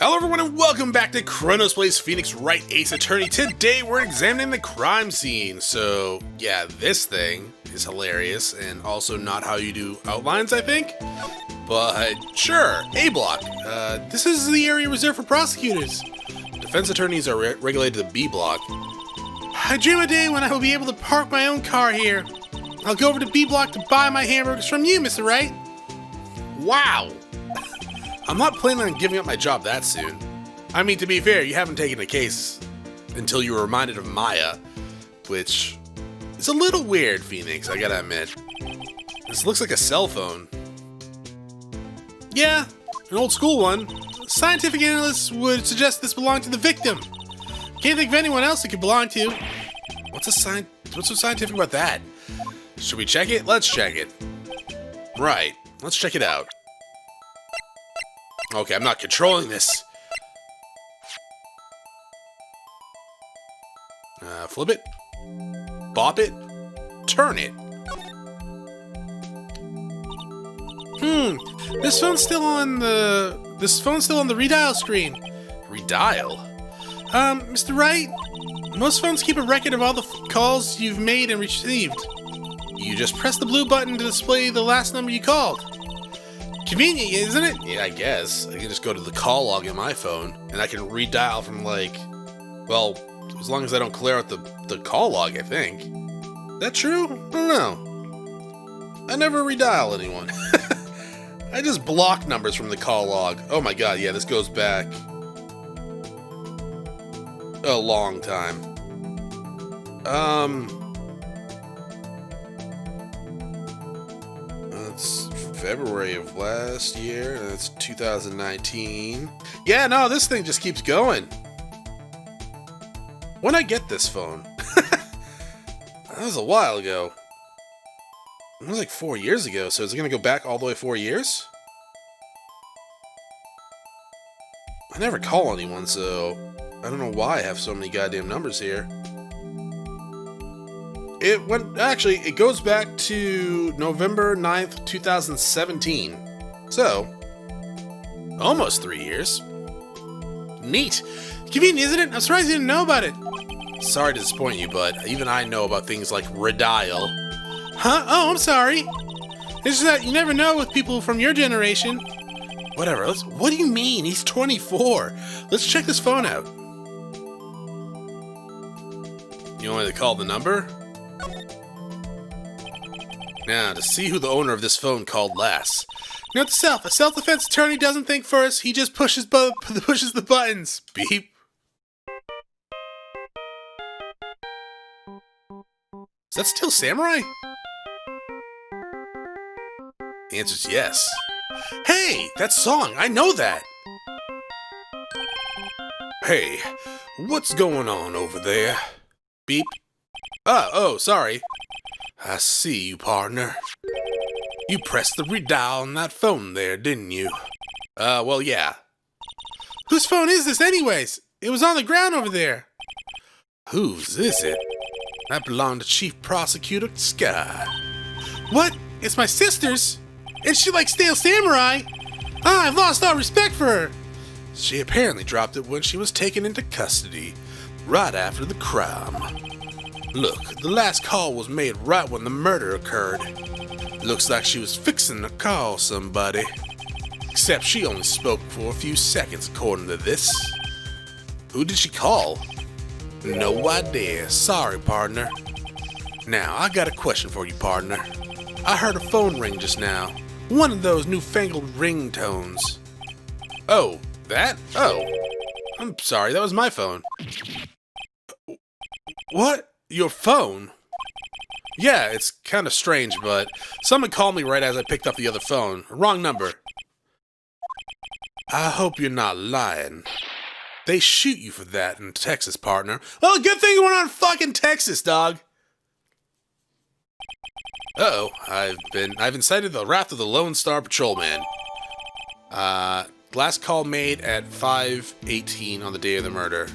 Hello everyone and welcome back to Chronos plays Phoenix Wright Ace Attorney. Today we're examining the crime scene. So yeah, this thing is hilarious and also not how you do outlines, I think. But sure, A block. This is the area reserved for prosecutors. Defense attorneys are regulated to the B block. I dream a day when I will be able to park my own car here. I'll go over to B block to buy my hamburgers from you, Mr. Wright. Wow. I'm not planning on giving up my job that soon. I mean, to be fair, you haven't taken a case until you were reminded of Maya, which is a little weird, Phoenix, I gotta admit. This looks like a cell phone. Yeah, an old school one. Scientific analysts would suggest this belonged to the victim. Can't think of anyone else it could belong to. What's so scientific about that? Should we check it? Let's check it. Right, let's check it out. Okay, I'm not controlling this. Flip it. Bop it. Turn it. This phone's still on the redial screen. Redial? Mr. Wright, most phones keep a record of all the calls you've made and received. You just press the blue button to display the last number you called. Convenient, isn't it? Yeah, I guess. I can just go to the call log in my phone, and I can redial from, like, well, as long as I don't clear out the call log, I think. Is that true? I don't know. I never redial anyone. I just block numbers from the call log. Oh my god, yeah, this goes back a long time. That's February of last year. That's 2019. Yeah, no, this thing just keeps going. When I get this phone? That was a while ago. It was like 4 years ago, so is it gonna go back all the way 4 years? I never call anyone, so I don't know why I have so many goddamn numbers here. It goes back to November 9th, 2017. So, almost 3 years. Neat. Convenient, isn't it? I'm surprised you didn't know about it. Sorry to disappoint you, but even I know about things like redial. Huh? Oh, I'm sorry. It's just that you never know with people from your generation. Whatever, what do you mean? He's 24. Let's check this phone out. You want me to call the number? Now, to see who the owner of this phone called last. Note to self, a self-defense attorney doesn't think first, he just pushes the buttons. Beep. Is that still Samurai? The answer's yes. Hey, that song, I know that! Hey, what's going on over there? Beep. Oh, sorry. I see you, partner. You pressed the redial on that phone there, didn't you? Well, yeah. Whose phone is this anyways? It was on the ground over there. Whose is it? That belonged to Chief Prosecutor Sky. What? It's my sister's? And she likes Stale Samurai? Ah, I've lost all respect for her. She apparently dropped it when she was taken into custody, right after the crime. Look, the last call was made right when the murder occurred. Looks like she was fixing to call somebody. Except she only spoke for a few seconds according to this. Who did she call? No idea. Sorry, partner. Now, I got a question for you, partner. I heard a phone ring just now. One of those newfangled ringtones. Oh, that? Oh. I'm sorry, that was my phone. What? Your phone? Yeah, it's kind of strange, but someone called me right as I picked up the other phone. Wrong number. I hope you're not lying. They shoot you for that in Texas, partner. Well, good thing we're not in fucking Texas, dog. Uh-oh, I've incited the wrath of the Lone Star Patrolman. Last call made at 5:18 on the day of the murder.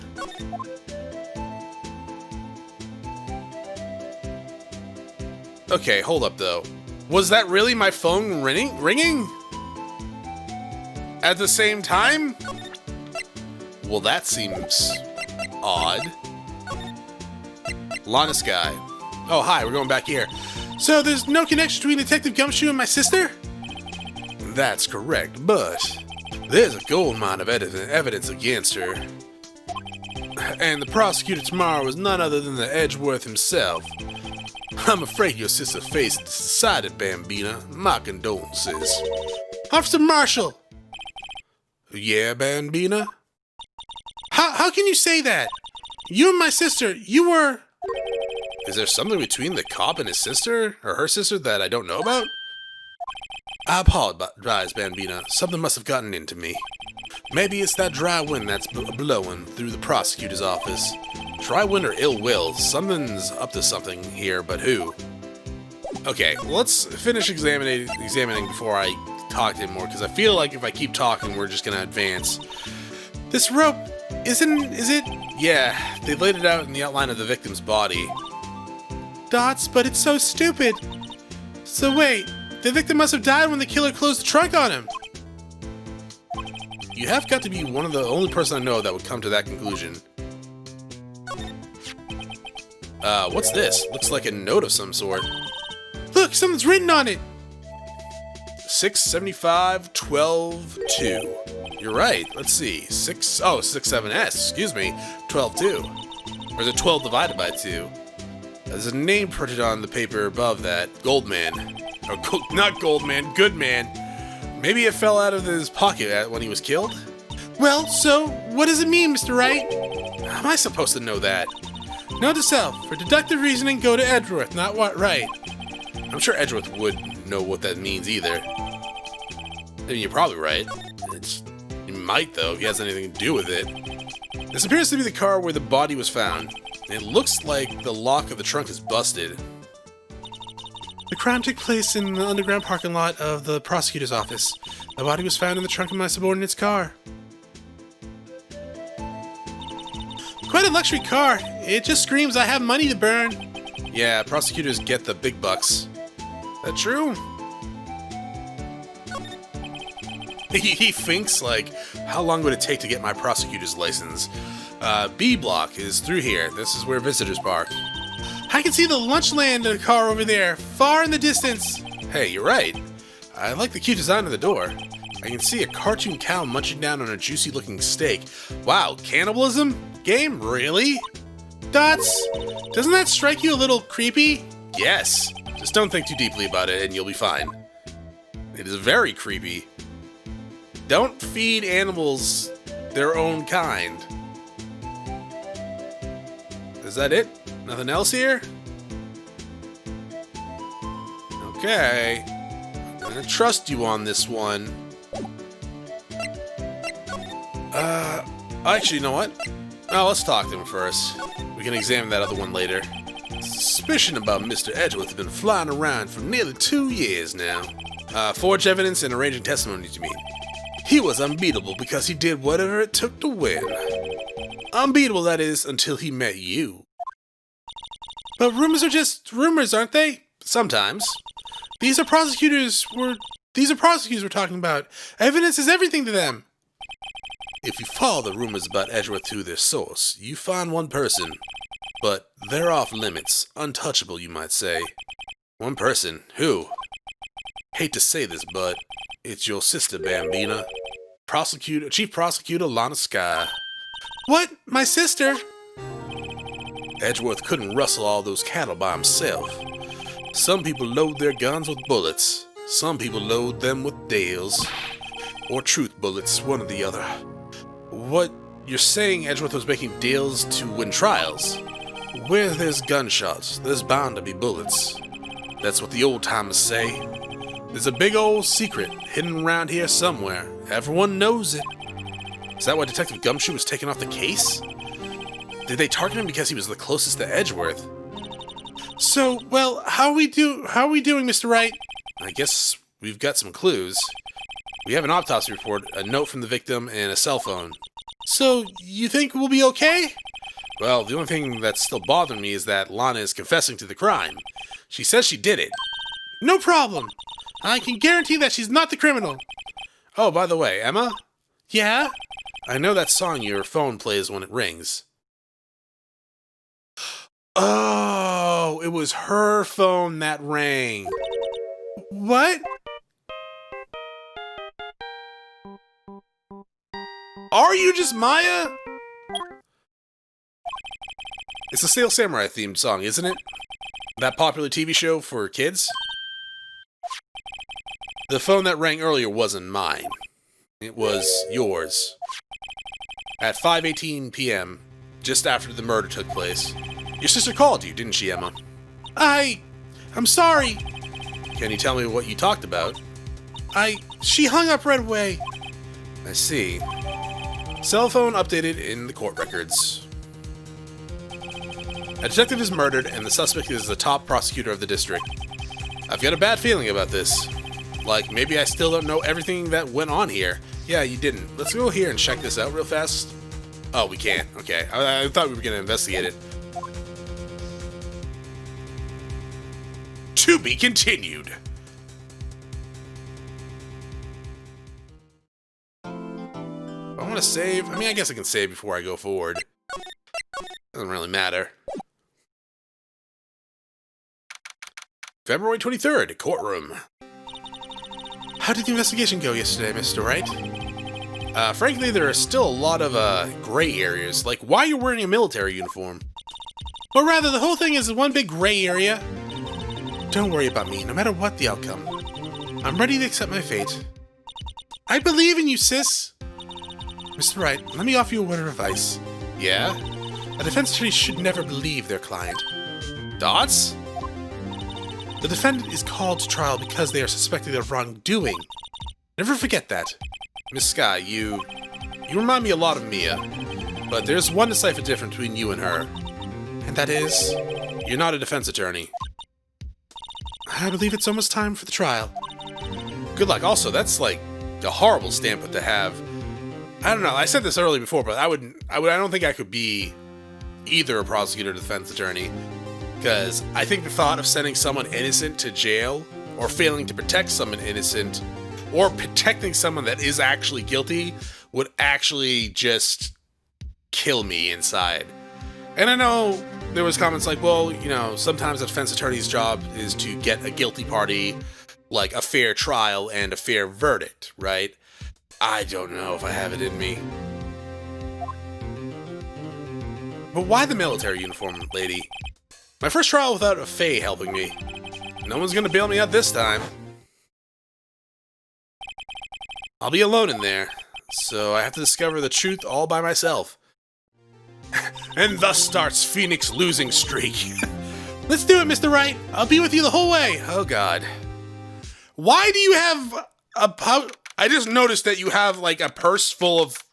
Okay, hold up though. Was that really my phone ringing? At the same time? Well, that seems odd. Lana Sky. Oh, hi, we're going back here. So there's no connection between Detective Gumshoe and my sister? That's correct, but there's a gold mine of evidence against her. And the prosecutor tomorrow is none other than the Edgeworth himself. I'm afraid your sister's fate is decided, Bambina. My condolences. Officer Marshall! Yeah, Bambina? How can you say that? You and my sister, you were... Is there something between the cop and his sister, or her sister, that I don't know about? I apologize, Bambina. Something must have gotten into me. Maybe it's that dry wind that's blowing through the prosecutor's office. Dry wind or ill will. Something's up to something here, but who? Okay, let's finish examining before I talk to him more, because I feel like if I keep talking, we're just gonna advance. This rope, is it? Yeah, they laid it out in the outline of the victim's body. Dots, but it's so stupid. So wait, the victim must have died when the killer closed the trunk on him. You have got to be one of the only person I know that would come to that conclusion. What's this? Looks like a note of some sort. Look, something's written on it! 675-12-2. You're right, let's see. 67S, excuse me. 12-2. Or is it 12 divided by 2? There's a name printed on the paper above that. Goldman. Or not Goldman, Goodman. Maybe it fell out of his pocket when he was killed? Well, so, what does it mean, Mr. Wright? How am I supposed to know that? Note to self, for deductive reasoning, go to Edgeworth, not Wright. I'm sure Edgeworth would know what that means either. I mean, you're probably right. He might, though, if he has anything to do with it. This appears to be the car where the body was found. It looks like the lock of the trunk is busted. The crime took place in the underground parking lot of the prosecutor's office. The body was found in the trunk of my subordinate's car. Quite a luxury car. It just screams I have money to burn. Yeah, prosecutors get the big bucks. That true? He thinks, like, how long would it take to get my prosecutor's license? B block is through here. This is where visitors park. I can see the Lunchland car over there, far in the distance. Hey, you're right. I like the cute design of the door. I can see a cartoon cow munching down on a juicy-looking steak. Wow, cannibalism? Game? Really? Dots, doesn't that strike you a little creepy? Yes. Just don't think too deeply about it and you'll be fine. It is very creepy. Don't feed animals their own kind. Is that it? Nothing else here? Okay. I'm gonna trust you on this one. Actually, you know what? Oh, let's talk to him first. We can examine that other one later. Suspicion about Mr. Edgeworth has been flying around for nearly 2 years now. Forged evidence and arranging testimonies, you mean? He was unbeatable because he did whatever it took to win. Unbeatable, that is, until he met you. But rumors are just rumors, aren't they? Sometimes. These are prosecutors we're talking about. Evidence is everything to them. If you follow the rumors about Edgeworth to their source, you find one person. But they're off limits. Untouchable, you might say. One person. Who? Hate to say this, but it's your sister, Bambina. Chief Prosecutor Lana Sky. What? My sister? Edgeworth couldn't rustle all those cattle by himself. Some people load their guns with bullets. Some people load them with Dales. Or truth bullets, one or the other. What? You're saying Edgeworth was making deals to win trials? Where there's gunshots, there's bound to be bullets. That's what the old-timers say. There's a big old secret hidden around here somewhere. Everyone knows it. Is that why Detective Gumshoe was taken off the case? Did they target him because he was the closest to Edgeworth? So, well, how are we doing, Mr. Wright? I guess we've got some clues. We have an autopsy report, a note from the victim, and a cell phone. So, you think we'll be okay? Well, the only thing that's still bothering me is that Lana is confessing to the crime. She says she did it. No problem. I can guarantee that she's not the criminal. Oh, by the way, Emma? Yeah? I know that song your phone plays when it rings. Oh, it was her phone that rang. What? Are you just Maya? It's a Steel Samurai themed song, isn't it? That popular TV show for kids? The phone that rang earlier wasn't mine. It was yours. At 5:18 p.m., just after the murder took place. Your sister called you, didn't she, Emma? I'm sorry. Can you tell me what you talked about? She hung up right away. I see. Cell phone updated in the court records. A detective is murdered and the suspect is the top prosecutor of the district. I've got a bad feeling about this. Like, maybe I still don't know everything that went on here. Yeah, you didn't. Let's go here and check this out real fast. Oh, we can't. Okay. I thought we were going to investigate it. To be continued. I want to save. I mean, I guess I can save before I go forward. Doesn't really matter. February 23rd, courtroom. How did the investigation go yesterday, Mr. Wright? Frankly, there are still a lot of gray areas, like why you're wearing a military uniform. Or rather, the whole thing is one big gray area. Don't worry about me, no matter what the outcome. I'm ready to accept my fate. I believe in you, sis. Mr. Wright, let me offer you a word of advice. Yeah? A defense attorney should never believe their client. Dots? The defendant is called to trial because they are suspected of wrongdoing. Never forget that. Miss Sky, you remind me a lot of Mia, but there's one decisive difference between you and her. And that is, you're not a defense attorney. I believe it's almost time for the trial. Good luck. Also, that's like a horrible stamp to have. I don't know. I said this earlier before, but I don't think I could be either a prosecutor or defense attorney, because I think the thought of sending someone innocent to jail, or failing to protect someone innocent, or protecting someone that is actually guilty would actually just kill me inside. And I know there was comments like, well, you know, sometimes a defense attorney's job is to get a guilty party, like, a fair trial and a fair verdict, right? I don't know if I have it in me. But why the military uniform, lady? My first trial without a Fae helping me. No one's gonna bail me out this time. I'll be alone in there, so I have to discover the truth all by myself. And thus starts Phoenix losing streak. Let's do it, Mr. Wright. I'll be with you the whole way. Oh, God. Why do you have a... I just noticed that you have, like, a purse full of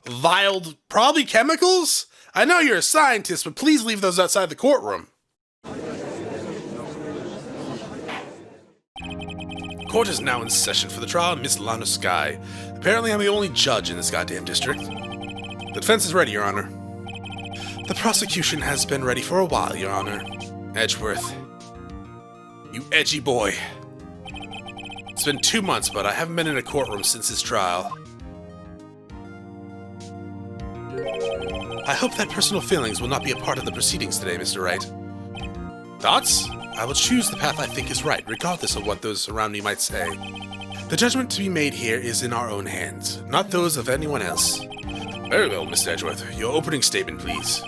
vialed, probably chemicals? I know you're a scientist, but please leave those outside the courtroom. Court is now in session for the trial of Miss Lana Sky. Apparently, I'm the only judge in this goddamn district. The defense is ready, Your Honor. The prosecution has been ready for a while, Your Honor. Edgeworth. You edgy boy. It's been 2 months, but I haven't been in a courtroom since his trial. I hope that personal feelings will not be a part of the proceedings today, Mr. Wright. Thoughts? I will choose the path I think is right, regardless of what those around me might say. The judgment to be made here is in our own hands, not those of anyone else. Very well, Mr. Edgeworth. Your opening statement, please.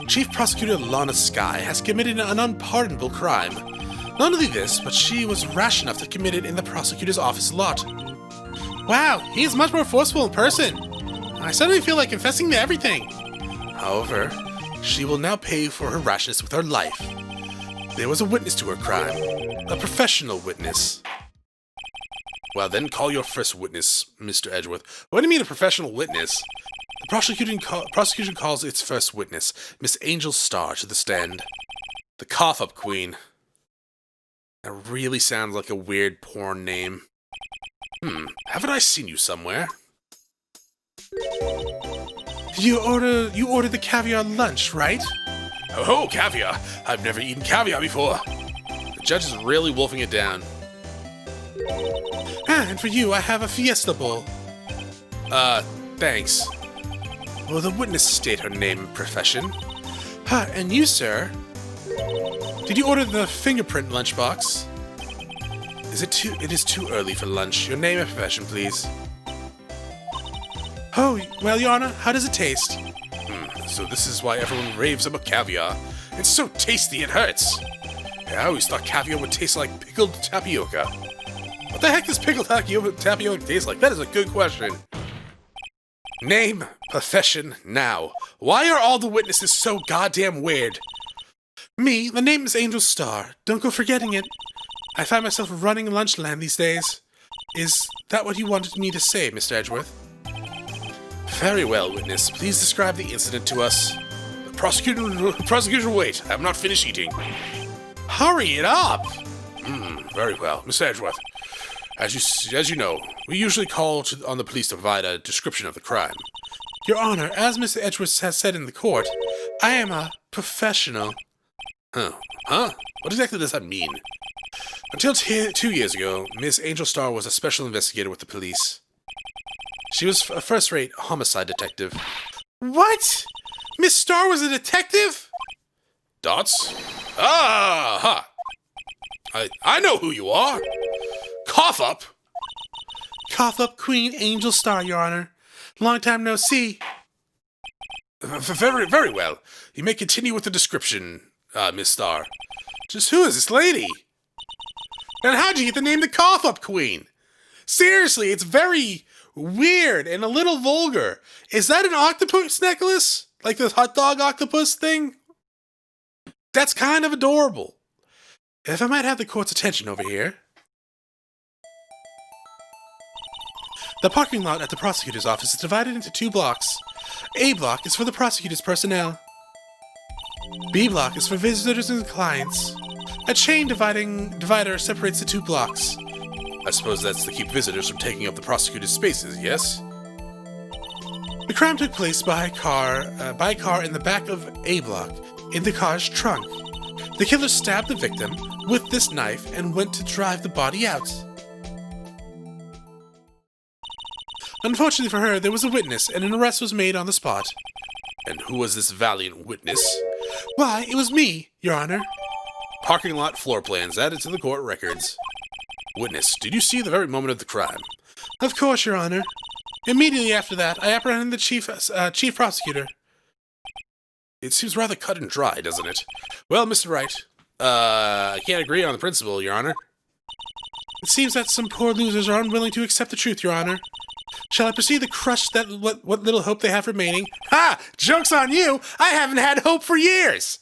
Chief Prosecutor Lana Sky has committed an unpardonable crime. Not only this, but she was rash enough to commit it in the prosecutor's office lot. Wow, he is much more forceful in person. I suddenly feel like confessing to everything. However, she will now pay for her rashness with her life. There was a witness to her crime. A professional witness. Well then, call your first witness, Mr. Edgeworth. What do you mean a professional witness? The prosecution calls its first witness, Miss Angel Star, to the stand. The Cough-Up Queen. That really sounds like a weird porn name. Haven't I seen you somewhere? You ordered the caviar lunch, right? Oh, caviar! I've never eaten caviar before. The judge is really wolfing it down. And for you, I have a fiesta bowl. Thanks. Will the witness state her name and profession? And you, sir? Did you order the fingerprint lunchbox? It is too early for lunch. Your name and profession, please. Oh, well, Your Honor, how does it taste? So this is why everyone raves about caviar. It's so tasty it hurts. Yeah, I always thought caviar would taste like pickled tapioca. What the heck does pickled tapioca taste like? That is a good question. Name, profession, now. Why are all the witnesses so goddamn weird? Me, the name is Angel Star. Don't go forgetting it. I find myself running Lunchland these days. Is that what you wanted me to say, Mr. Edgeworth? Very well, witness. Please describe the incident to us. Prosecutor, wait. I'm not finished eating. Hurry it up! Very well, Mr. Edgeworth. As you know, we usually call on the police to provide a description of the crime. Your Honor, as Mr. Edgeworth has said in the court, I am a professional. Huh? What exactly does that mean? Until 2 years ago, Miss Angel Star was a special investigator with the police. She was a first-rate homicide detective. What? Miss Star was a detective? Dots? I know who you are. Cough up. Cough up, Queen Angel Star, Your Honor. Long time no see. Very well. You may continue with the description, Miss Star. Just who is this lady? And how'd you get the name the Cough Up Queen? Seriously, it's very weird and a little vulgar. Is that an octopus necklace? Like the hot dog octopus thing? That's kind of adorable. If I might have the court's attention over here. The parking lot at the prosecutor's office is divided into 2 blocks. A block is for the prosecutor's personnel. B block is for visitors and clients. A chain divider separates the 2 blocks. I suppose that's to keep visitors from taking up the prosecutor's spaces, yes? The crime took place by car in the back of A block, in the car's trunk. The killer stabbed the victim with this knife and went to drive the body out. Unfortunately for her, there was a witness, and an arrest was made on the spot. And who was this valiant witness? Why, it was me, Your Honor. Parking lot floor plans added to the court records. Witness, did you see the very moment of the crime? Of course, Your Honor. Immediately after that, I apprehended the chief prosecutor. It seems rather cut and dry, doesn't it? Well, Mr. Wright, I can't agree on the principle, Your Honor. It seems that some poor losers are unwilling to accept the truth, Your Honor. Shall I proceed to crush that what little hope they have remaining? Ha! Joke's on you! I haven't had hope for years!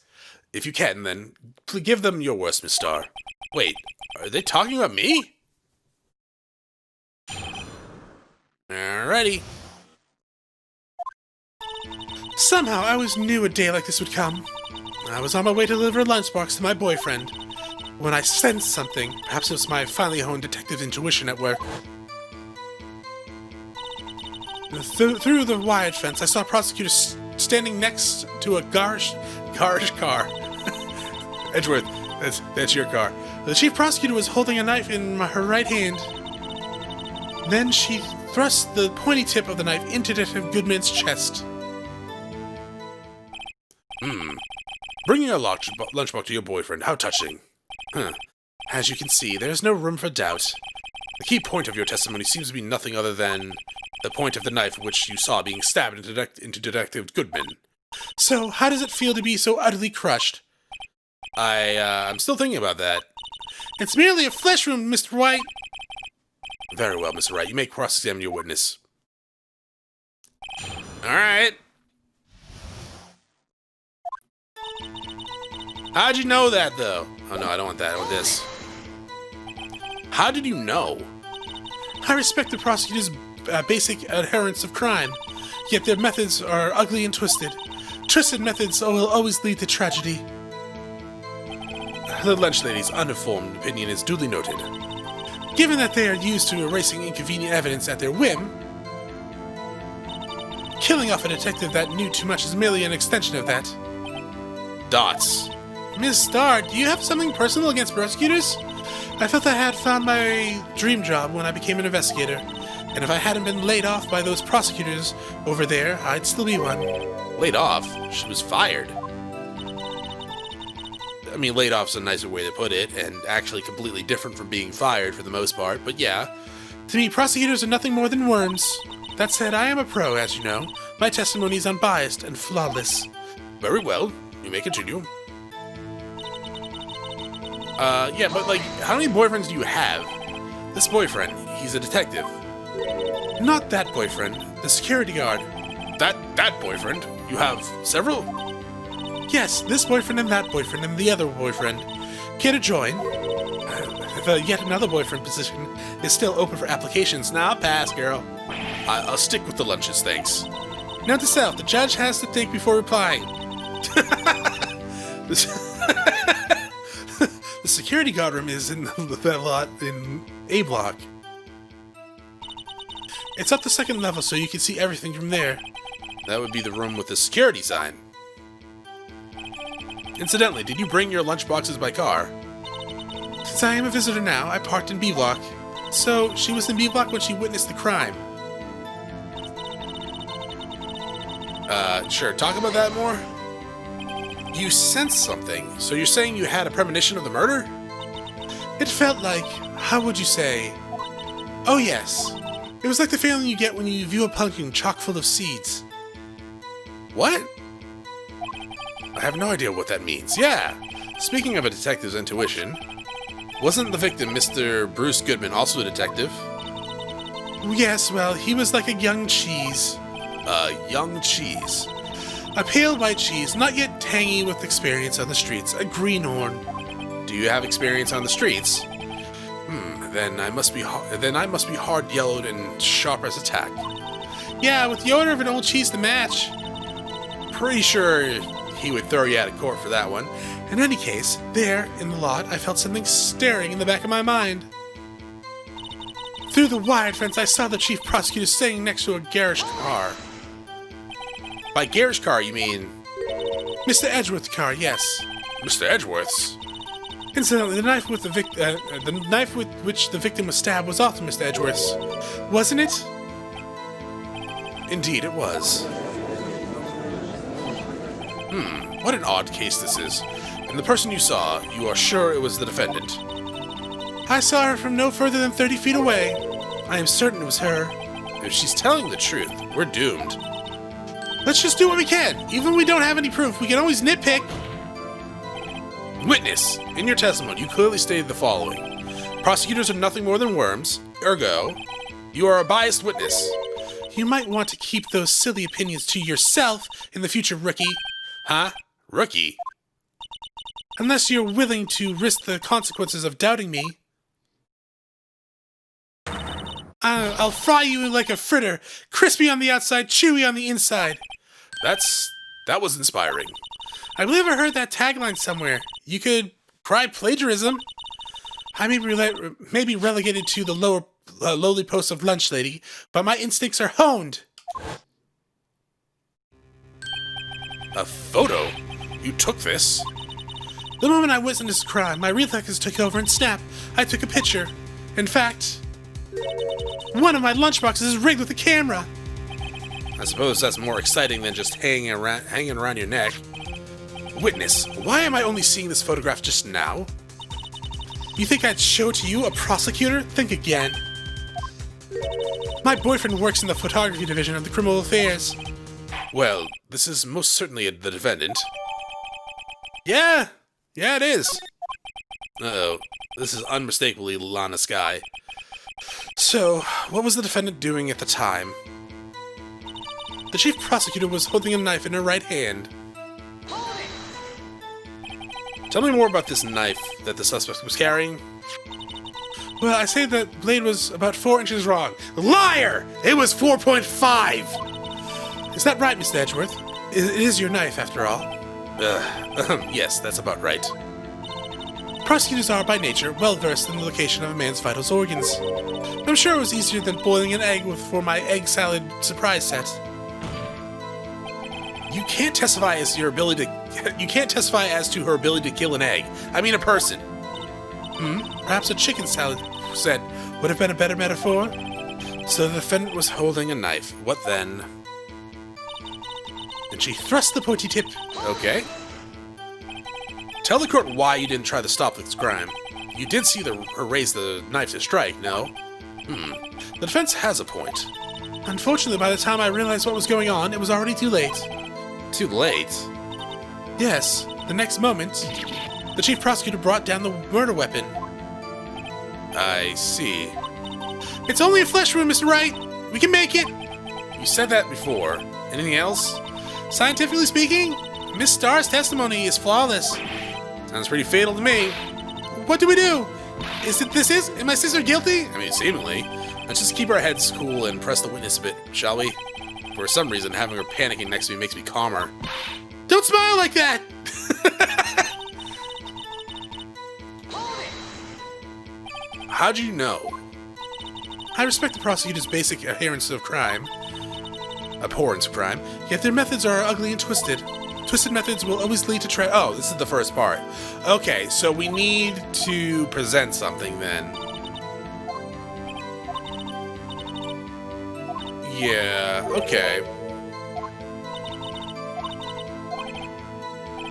If you can, then, give them your worst, Miss Star. Wait, are they talking about me? Alrighty. Somehow, I always knew a day like this would come. I was on my way to deliver a lunchbox to my boyfriend, when I sensed something. Perhaps it was my finely honed detective intuition at work. Through the wired fence, I saw a prosecutor standing next to a garage car. Edgeworth, that's your car. The chief prosecutor was holding a knife in her right hand. Then she thrust the pointy tip of the knife into Detective Goodman's chest. Bringing a lunchbox to your boyfriend, how touching. As you can see, there is no room for doubt. The key point of your testimony seems to be nothing other than the point of the knife which you saw being stabbed into Detective Goodman. So, how does it feel to be so utterly crushed? I'm still thinking about that. It's merely a flesh wound, Mr. White. Very well, Mr. Wright. You may cross-examine your witness. Alright. How'd you know that, though? Oh, no, I don't want that. I want this. How did you know? I respect the prosecutor's basic adherence of crime, yet their methods are ugly and twisted. Twisted methods will always lead to tragedy. The lunch lady's uninformed opinion is duly noted. Given that they are used to erasing inconvenient evidence at their whim, killing off a detective that knew too much is merely an extension of that. Dots. Ms. Starr, do you have something personal against prosecutors? I felt I had found my dream job when I became an investigator, And if I hadn't been laid off by those prosecutors over there, I'd still be one. Laid off? She was fired. I mean, laid off's a nicer way to put it, and actually completely different from being fired for the most part, but yeah. To me, prosecutors are nothing more than worms. That said, I am a pro, as you know. My testimony is unbiased and flawless. Very well. You may continue. Yeah, but like, how many boyfriends do you have? This boyfriend, he's a detective. Not that boyfriend, the security guard. That boyfriend? You have several? Yes, this boyfriend and that boyfriend and the other boyfriend. Care to join? The yet another boyfriend position is still open for applications. Now, pass, girl. I'll stick with the lunches, thanks. Note to self, the judge has to think before replying. The security guard room is in that lot in A block. It's up the second level, so you can see everything from there. That would be the room with the security sign. Incidentally, did you bring your lunchboxes by car? Since I am a visitor now, I parked in B block. So, she was in B block when she witnessed the crime. Sure, talk about that more? You sensed something, so you're saying you had a premonition of the murder? It felt like, how would you say? Oh yes. It was like the feeling you get when you view a pumpkin chock full of seeds. What? I have no idea what that means. Yeah. Speaking of a detective's intuition, wasn't the victim Mr. Bruce Goodman also a detective? Yes, well, he was like a young cheese. Young cheese. A pale white cheese, not yet tangy with experience on the streets. A greenhorn. Do you have experience on the streets? Then I must be hard-yellowed and sharp as a tack. Yeah, with the odor of an old cheese to match. Pretty sure he would throw you out of court for that one. In any case, there, in the lot, I felt something staring in the back of my mind. Through the wired fence, I saw the chief prosecutor standing next to a garish car. By garish car, you mean... Mr. Edgeworth's car, yes. Mr. Edgeworth's? Incidentally, the knife with which the victim was stabbed was also Mr. Edgeworth's. Wasn't it? Indeed, it was. What an odd case this is. And the person you saw, you are sure it was the defendant? I saw her from no further than 30 feet away. I am certain it was her. If she's telling the truth, we're doomed. Let's just do what we can. Even when we don't have any proof, we can always nitpick. Witness, in your testimony, you clearly stated the following. Prosecutors are nothing more than worms. Ergo, you are a biased witness. You might want to keep those silly opinions to yourself in the future, rookie. Huh? Rookie? Unless you're willing to risk the consequences of doubting me. I'll fry you like a fritter, crispy on the outside, chewy on the inside. That was inspiring. I believe I heard that tagline somewhere. You could cry plagiarism. I may be relegated to the lowly post of lunch lady, but my instincts are honed. A photo? You took this? The moment I witnessed this crime, my reflexes took over and snap. I took a picture. In fact, one of my lunchboxes is rigged with a camera. I suppose that's more exciting than just hanging around your neck. Witness, why am I only seeing this photograph just now? You think I'd show it to you, a prosecutor? Think again. My boyfriend works in the photography division of the criminal affairs. Well, this is most certainly the defendant. Yeah, it is. Uh-oh, this is unmistakably Lana Sky. So, what was the defendant doing at the time? The chief prosecutor was holding a knife in her right hand. Tell me more about this knife that the suspect was carrying. Well, I say that blade was about 4 inches long. Liar! It was 4.5! Is that right, Mr. Edgeworth? It is your knife, after all. Yes, that's about right. Prosecutors are, by nature, well-versed in the location of a man's vital organs. I'm sure it was easier than boiling an egg for my egg salad surprise set. You can't testify as to her ability to kill an egg. I mean a person. Perhaps a chicken salad set would have been a better metaphor? So the defendant was holding a knife. What then? And she thrust the pointy tip. Okay. Tell the court why you didn't try to stop this crime. You did see her raise the knife to strike, no? The defense has a point. Unfortunately, by the time I realized what was going on, it was already too late. Too late? Yes. The next moment, the chief prosecutor brought down the murder weapon. I see. It's only a flesh wound, Mr. Wright. We can make it. You said that before. Anything else? Scientifically speaking, Miss Starr's testimony is flawless. Sounds pretty fatal to me. What do we do? Is my sister guilty? I mean, seemingly. Let's just keep our heads cool and press the witness a bit, shall we? For some reason, having her panicking next to me makes me calmer. Don't smile like that! How'd you know? I respect the prosecutor's basic abhorrence of crime, yet their methods are ugly and twisted. Twisted methods will always lead to oh, this is the first part. Okay, so we need to present something then. Yeah, okay.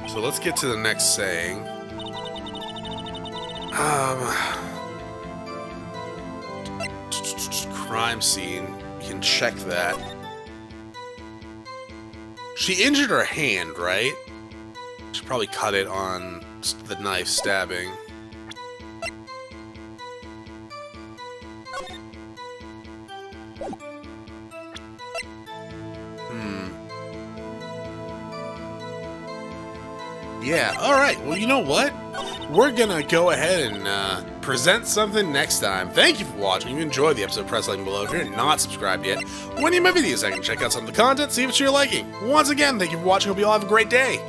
So let's get to the next saying. Crime scene. We can check that. She injured her hand, right? She probably cut it on the knife stabbing. Yeah, alright. Well, you know what? We're gonna go ahead and present something next time. Thank you for watching. If you enjoyed the episode, press like below. If you're not subscribed yet, when you my videos, I can check out some of the content, see what you're liking. Once again, thank you for watching. Hope you all have a great day.